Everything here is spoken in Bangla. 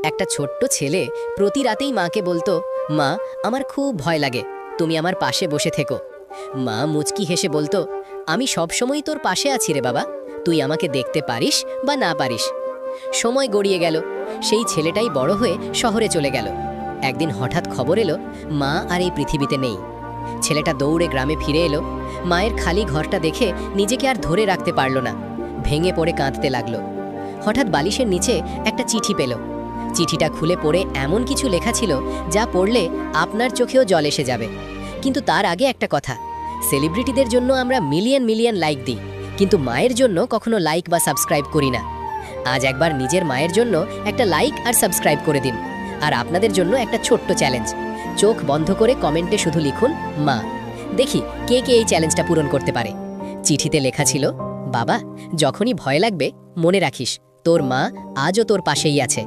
একটা ছোট্ট ছেলে প্রতি রাতেই মাকে বলতো, মা, আমার খুব ভয় লাগে, তুমি আমার পাশে বসে থেকো। মা মুচকি হেসে বলতো, আমি সবসময় তোর পাশে আছি রে বাবা, তুই আমাকে দেখতে পারিস বা না পারিস। সময় গড়িয়ে গেল, সেই ছেলেটাই বড় হয়ে শহরে চলে গেল। একদিন হঠাৎ খবর এলো, মা আর এই পৃথিবীতে নেই। ছেলেটা দৌড়ে গ্রামে ফিরে এলো। মায়ের খালি ঘরটা দেখে নিজেকে আর ধরে রাখতে পারল না, ভেঙে পড়ে কাঁদতে লাগলো। হঠাৎ বালিশের নিচে একটা চিঠি পেল। চিঠিটা খুলে পড়ে এমন কিছু লেখা ছিল যা পড়লে আপনার চোখেও জল এসে যাবে। কিন্তু তার আগে একটা কথা, সেলিব্রিটিদের জন্য আমরা মিলিয়ন মিলিয়ন লাইক দিই, কিন্তু মায়ের জন্য কখনো লাইক বা সাবস্ক্রাইব করি না। আজ একবার নিজের মায়ের জন্য একটা লাইক আর সাবস্ক্রাইব করে দিন। আর আপনাদের জন্য একটা ছোট্ট চ্যালেঞ্জ, চোখ বন্ধ করে কমেন্টে শুধু লিখুন মা। দেখি কে কে এই চ্যালেঞ্জটা পূরণ করতে পারে। চিঠিতে লেখা ছিল, বাবা, যখনই ভয় লাগবে মনে রাখিস তোর মা আজও তোর পাশেই আছে।